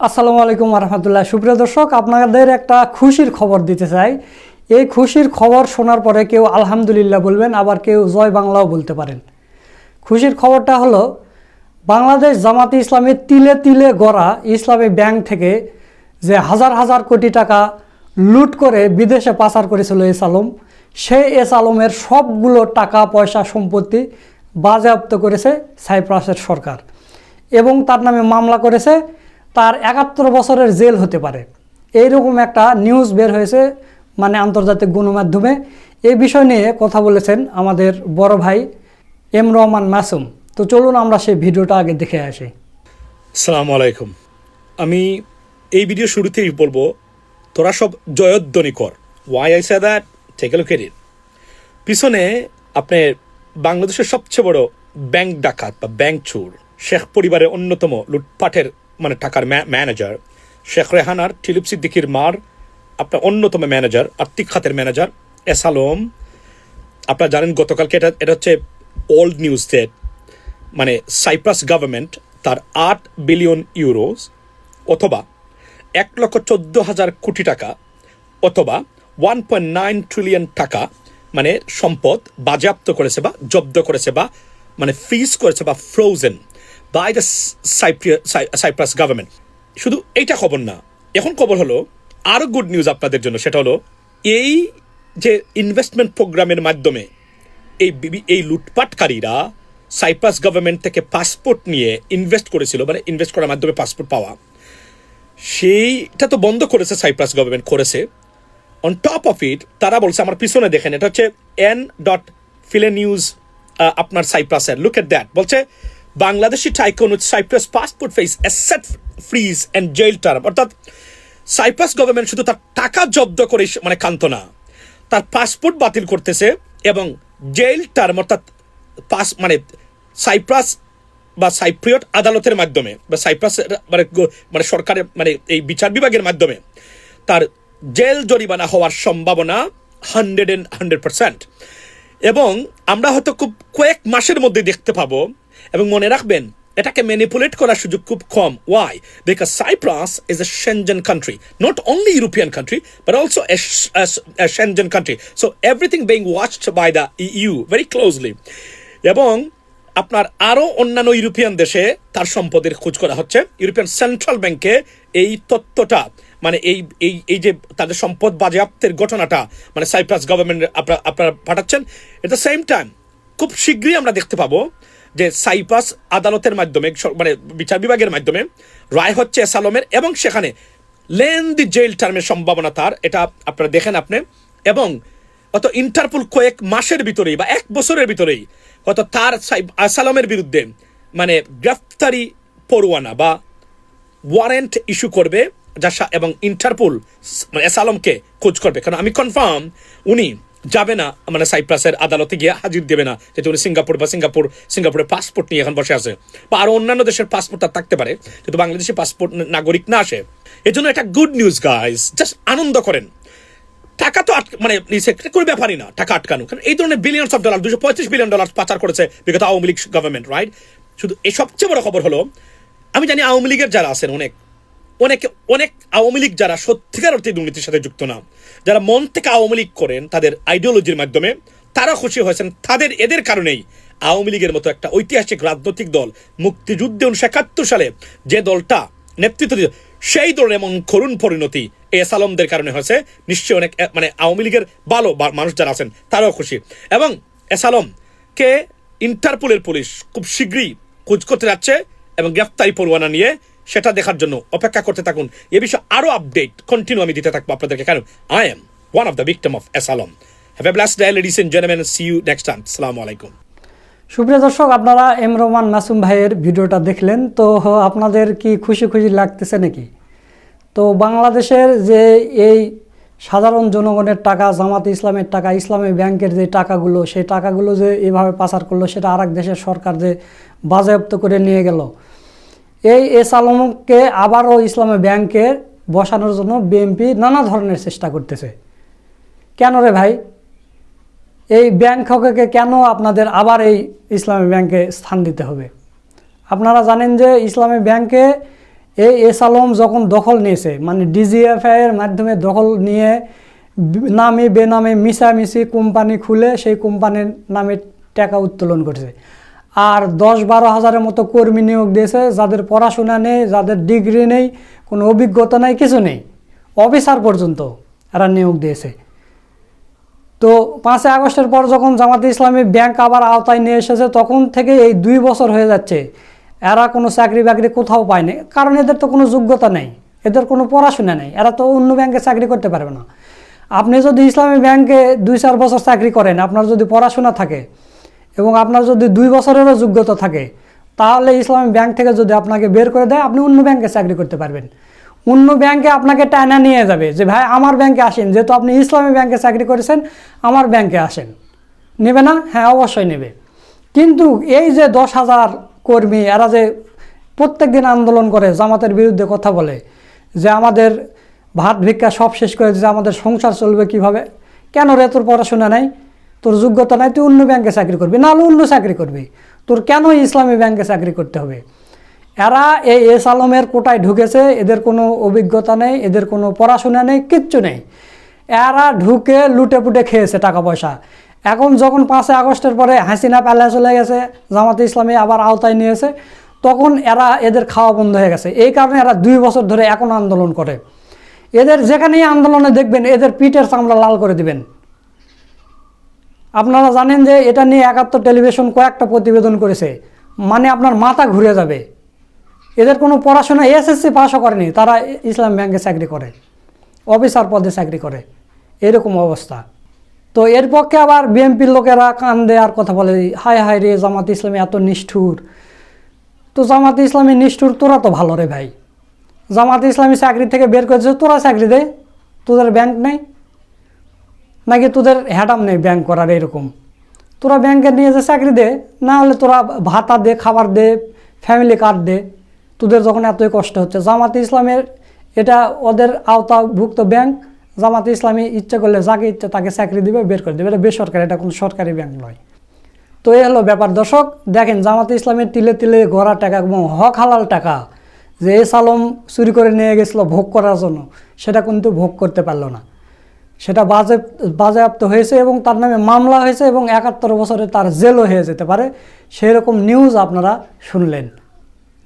আসসালামু আলাইকুম রহমতুল্লাহ। সুপ্রিয় দর্শক, আপনাদের একটা খুশির খবর দিতে চাই। এই খুশির খবর শোনার পরে কেউ আলহামদুলিল্লাহ বলবেন, আবার কেউ জয় বাংলাও বলতে পারেন। খুশির খবরটা হলো, বাংলাদেশ জামাতে ইসলামের তিলে তিলে গড়া ইসলামী ব্যাংক থেকে যে হাজার হাজার কোটি টাকা লুট করে বিদেশে পাচার করেছিল এস আলম, সেই এস আলমের সবগুলো টাকা পয়সা সম্পত্তি বাজেয়াপ্ত করেছে সাইপ্রাসের সরকার এবং তার নামে মামলা করেছে। তার ৭১ বছরের জেল হতে পারে, এইরকম একটা নিউজ বের হয়েছে আন্তর্জাতিক গণমাধ্যমে। এই বিষয় নিয়ে কথা বলেছেন আমাদের বড় ভাই এম রহমান মাসুম। তো চলুন আমরা সেই ভিডিওটা আগে দেখে আসি। আসসালামু আলাইকুম। আমি এই ভিডিও শুরুতেই বলবো, তোরা সব জয়ধ্বনি কর। Why I say that, take a look at it. পিছনে আপনার বাংলাদেশের সবচেয়ে বড় ব্যাংক ডাকাত বা ব্যাংক চোর, শেখ পরিবারের অন্যতম লুটপাটের টাকার ম্যানেজার শেখ রেহানার টিলিপ সিদ্দিকির মার আপনার অন্যতম ম্যানেজার, আর্থিক খাতের ম্যানেজার এস আলম। আপনারা জানেন গতকালকে এটা হচ্ছে old news date, Cyprus government তার ৮ বিলিয়ন ইউরোস অথবা ১,১৪,০০০ কোটি টাকা অথবা 1.9 ট্রিলিয়ন টাকা সম্পদ বাজেয়াপ্ত করেছে বা জব্দ করেছে বা ফ্রিজ করেছে বা frozen by the Cyprus government. শুধু এইটা খবর না, এখন খবর হলো আরও গুড নিউজ আপনাদের জন্য। সেটা হলো, এই যে ইনভেস্টমেন্ট প্রোগ্রামের মাধ্যমে এই লুটপাটকারীরা সাইপ্রাস গভর্নমেন্ট থেকে পাসপোর্ট নিয়ে ইনভেস্ট করেছিল, ইনভেস্ট করার মাধ্যমে পাসপোর্ট পাওয়া, সেইটা তো বন্ধ করেছে সাইপ্রাস গভর্নমেন্ট করেছে। অন টপ অফ ইট তারা বলছে, আমার পিছনে দেখেন, এটা হচ্ছে n.file নিউজ আপনার সাইপ্রাসের, লুক এট দ্যাট। বলছে Bangladeshi tycoon with Cyprus passport face asset freeze and jail term. অর্থাৎ সাইপ্রাস গভর্নমেন্ট শুধু তার টাকা জব্দ করে কান্ত না, তার পাসপোর্ট বাতিল করতেছে এবং জেল টার্ম অর্থাৎ সাইপ্রাস বা সাইপ্রিয়ট আদালতের মাধ্যমে বা সাইপ্রাস সরকারের এই বিচার বিভাগের মাধ্যমে তার জেল জরিমানা হওয়ার সম্ভাবনা 100%। এবং আমরা হয়তো খুব কয়েক মাসের মধ্যে দেখতে পাবো। এবং মনে রাখবেন, এটাকে ম্যানিপুলেট করার সুযোগ খুব কম। Why? Because Cyprus is a Schengen country, not only European country but also a Schengen country, so everything being watched by the EU very closely. এবং আপনার আরও অন্যান্য ইউরোপিয়ান দেশে তার সম্পদের খোঁজ করা হচ্ছে। ইউরোপিয়ান সেন্ট্রাল ব্যাংকে এই তথ্যটা এই যে তাদের সম্পদ বাজেয়াপ্তের ঘটনাটা সাইপ্রাস গভর্নমেন্ট আপনারা পাঠাচ্ছেন। এট দ্য সেম টাইম খুব শীঘ্রই আমরা দেখতে পাবো যে সাইপ্রাস আদালতের মাধ্যমে বিচার বিভাগের মাধ্যমে রায় হচ্ছে এস আলমের, এবং সেখানে লেন্দি জেল টার্মের সম্ভাবনা তার, এটা আপনারা দেখেন আপনি। এবং অত ইন্টারপোল কয়েক মাসের ভিতরেই বা 1 বছরের ভিতরেই হয়তো তার এস আলমের বিরুদ্ধে গ্রেফতারি পরোয়ানা বা ওয়ারেন্ট ইস্যু করবে, এবং ইন্টারপোল এস আলমকে খোঁজ করবে। কারণ আমি কনফার্ম উনি যাবে না সাইপ্রাসের আদালতে গিয়ে হাজির দেবে না, যেহেতু উনি সিঙ্গাপুরের পাসপোর্ট নিয়ে এখন বসে আছে, বা আরো অন্যান্য দেশের পাসপোর্ট তার থাকতে পারে, যেহেতু বাংলাদেশের পাসপোর্ট নাগরিক না আসে। এই জন্য একটা গুড নিউজ গাইজ, জাস্ট আনন্দ করেন। টাকা তো কোনো ব্যাপারই না টাকা আটকানো, কারণ এই ধরনের বিলিয়নস অফ ডলার, $235 বিলিয়ন পাচার করেছে বিগত আওয়ামী লীগ গভর্নমেন্ট, রাইট? শুধু এই সবচেয়ে বড় খবর হলো, আমি জানি আওয়ামী লীগের যারা আছেন অনেক আওয়ামী লীগ যারা সত্যিকার অর্থে দুর্নীতির সাথে যুক্ত না, যারা মন থেকে আওয়ামী লীগ করেন তাদের আইডিওলজির মাধ্যমে, তারা খুশি হয়েছেন। এদের কারণেই আওয়ামী লীগের মতো একটা ঐতিহাসিক রাজনৈতিক দল মুক্তিযুদ্ধে 1971 সালে যে দলটা নেতৃত্ব দিত, সেই দলের এমন করুণ পরিণতি এস আলমদের কারণে হয়েছে। নিশ্চয়ই অনেক আওয়ামী লীগের ভালো মানুষ যারা আছেন তারাও খুশি। এবং এস আলমকে ইন্টারপোলের পুলিশ খুব শীঘ্রই খোঁজ করতে যাচ্ছে এবং গ্রেফতারি পরোয়ানা নিয়ে, সেটা দেখার জন্য অপেক্ষা করতে থাকুন। এ বিষয়ে আরো আপডেট কন্টিনিউ আমি দিতে থাকবো আপনাদেরকে, কারণ I am one of the victim of S Alam. Have a blessed day ladies and gentleman, see you next time. আসসালামু আলাইকুম। সুপ্রিয় দর্শক, আপনারা এম রহমান মাসুম ভাইয়ের ভিডিওটা দেখলেন, তো আপনাদের কি খুশি লাগতেছে নাকি? তো বাংলাদেশের যে এই সাধারণ জনগণের টাকা, জামাতে ইসলামের টাকা, ইসলামী ব্যাংকের যে টাকাগুলো, সেই টাকাগুলো যে এভাবে পাচার করলো, সেটা আরেক দেশের সরকার যে বাজেয়াপ্ত করে নিয়ে গেল, এই এস আলমকে আবারও ইসলামী ব্যাংকে বসানোর জন্য বিএনপি নানা ধরনের চেষ্টা করতেছে। কেন রে ভাই? এই ব্যাংককে কেন আপনাদের আবার এই ইসলামী ব্যাংকে স্থান দিতে হবে? আপনারা জানেন যে ইসলামী ব্যাংকে এই এস আলম যখন দখল নিয়েছে, মানে ডিজিএফআই এর মাধ্যমে দখল নিয়ে নামে বেনামে মিশামিশি কোম্পানি খুলে সেই কোম্পানির নামে টাকা উত্তোলন করছে। আর 10-12 হাজারের মতো কর্মী নিয়োগ দিয়েছে, যাদের পড়াশোনা নেই, যাদের ডিগ্রি নেই, কোনো অভিজ্ঞতা নেই, কিছু নেই, অফিসার পর্যন্ত এরা নিয়োগ দিয়েছে। তো 5 আগস্টের পর যখন জামাতে ইসলামী ব্যাংক আবার আওতায় নিয়ে এসেছে, তখন থেকে এই 2 বছর হয়ে যাচ্ছে এরা কোনো চাকরি বাকরি কোথাও পায়নি। কারণ এদের তো কোনো যোগ্যতা নেই, এদের কোনো পড়াশোনা নেই, এরা তো অন্য ব্যাংকে চাকরি করতে পারবে না। আপনি যদি ইসলামী ব্যাংকে 2-4 বছর চাকরি করেন, আপনার যদি পড়াশোনা থাকে এবং আপনার যদি 2 বছরেরও যোগ্যতা থাকে, তাহলে ইসলামী ব্যাংক থেকে যদি আপনাকে বের করে দেয়, আপনি অন্য ব্যাংকে চাকরি করতে পারবেন। অন্য ব্যাংকে আপনাকে টানা নিয়ে যাবে যে ভাই আমার ব্যাংকে আসেন, যেহেতু আপনি ইসলামী ব্যাংকে চাকরি করেছেন, আমার ব্যাংকে আসেন। নেবে না? হ্যাঁ, অবশ্যই নেবে। কিন্তু এই যে 10,000 কর্মী, এরা যে প্রত্যেক দিন আন্দোলন করে, জামাতের বিরুদ্ধে কথা বলে যে আমাদের ভাত ভিক্ষা সব শেষ করে দিচ্ছে, আমাদের সংসার চলবে কিভাবে? কেন রে, তোর পড়াশোনা নাই, তোর যোগ্যতা নাই, তুই অন্য ব্যাংকে চাকরি করবি, না হলে অন্য চাকরি করবি, তোর কেন ইসলামী ব্যাংকে চাকরি করতে হবে? এরা এই এস আলমের কোটায় ঢুকেছে, এদের কোনো অভিজ্ঞতা নেই, এদের কোনো পড়াশোনা নেই, কিচ্ছু নেই। এরা ঢুকে লুটে পুটে খেয়েছে টাকা পয়সা। এখন যখন 5 আগস্টের পরে হাসিনা পালিয়ে চলে গেছে, জামাতে ইসলামী আবার আওতায় নিয়েছে, তখন এদের খাওয়া বন্ধ হয়ে গেছে। এই কারণে এরা 2 বছর ধরে এখন আন্দোলন করে। এদের যেখানেই আন্দোলনে দেখবেন, এদের পিঠের চামড়া লাল করে দিবেন। আপনারা জানেন যে এটা নিয়ে 71 টেলিভিশন কয়েকটা প্রতিবেদন করেছে, মানে আপনার মাথা ঘুরে যাবে। এদের কোনো পড়াশোনা এসএসসি পাসও করেনি, তারা ইসলাম ব্যাংকে চাকরি করে, অফিসার পদে চাকরি করে, এরকম অবস্থা। তো এর পক্ষে আবার বিএনপির লোকেরা কান্দে আর কথা বলে, হায় হায় রে, জামাতে ইসলামী এত নিষ্ঠুর। তো জামাতে ইসলামী নিষ্ঠুর, তোরা তো ভালো রে ভাই। জামাতে ইসলামী চাকরি থেকে বের করেছে, তোরা চাকরি দে, তোদের ব্যাংক নেই নাকি, তোদের হ্যাডাম নেই ব্যাংক করার, এরকম। তোরা ব্যাংকে নিয়ে যে চাকরি দে, না হলে তোরা ভাতা দে, খাবার দে, ফ্যামিলি কার্ড দে, তোদের যখন এতই কষ্ট হচ্ছে। জামাতে ইসলামের এটা ওদের আওতাভুক্ত ব্যাংক, জামাতে ইসলামী ইচ্ছে করলে যাকে ইচ্ছে তাকে চাকরি দিবে, বের করে দেবে। এটা বেসরকারি, এটা কোনো সরকারি ব্যাংক নয়। তো এই হলো ব্যাপার। দর্শক দেখেন, জামাতে ইসলামের তিলে তিলে গড়া টাকা এবং হক হালাল টাকা যে এস আলম চুরি করে নিয়ে গেছিলো ভোগ করার জন্য, সেটা কিন্তু ভোগ করতে পারলো না। সেটা বাজেয়াপ্ত হয়েছে এবং তার নামে মামলা হয়েছে এবং 71 বছরে তার জেলও হয়ে যেতে পারে, সেই রকম নিউজ আপনারা শুনলেন।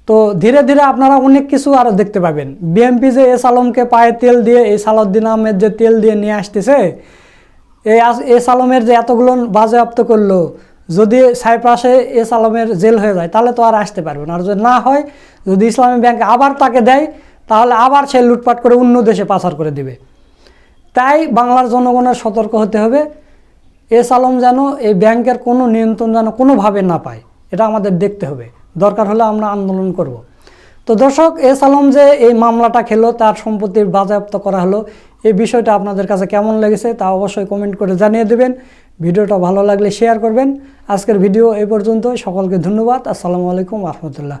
তো ধীরে ধীরে আপনারা অনেক কিছু আরও দেখতে পাবেন। বিএনপি যে এস আলমকে পায়ে তেল দিয়ে, এই সালাউদ্দিন আহমেদ যে তেল দিয়ে নিয়ে আসতেছে, এস আলমের যে এতগুলো বাজেয়াপ্ত করলো, যদি সাইপ্রাসে এস আলমের জেল হয়ে যায়, তাহলে তো আর আসতে পারবে না। আর যদি না হয়, যদি ইসলামী ব্যাংক আবার তাকে দেয়, তাহলে আবার সে লুটপাট করে অন্য দেশে পাচার করে দিবে। তাই বাংলার জনগণের সতর্ক হতে হবে, এস আলম যেন এই ব্যাংকের কোনো নিয়ন্ত্রণ যেন কোনোভাবে না পায়, এটা আমাদের দেখতে হবে। দরকার হলে আমরা আন্দোলন করব। তো দর্শক, এস আলম যে এই মামলাটা খেলো, তার সম্পত্তির বাজেয়াপ্ত করা হলো, এই বিষয়টা আপনাদের কাছে কেমন লেগেছে তা অবশ্যই কমেন্ট করে জানিয়ে দেবেন। ভিডিওটা ভালো লাগলে শেয়ার করবেন। আজকের ভিডিও এই পর্যন্ত, সকলকে ধন্যবাদ। আসসালামু আলাইকুম রহমতুল্লাহ।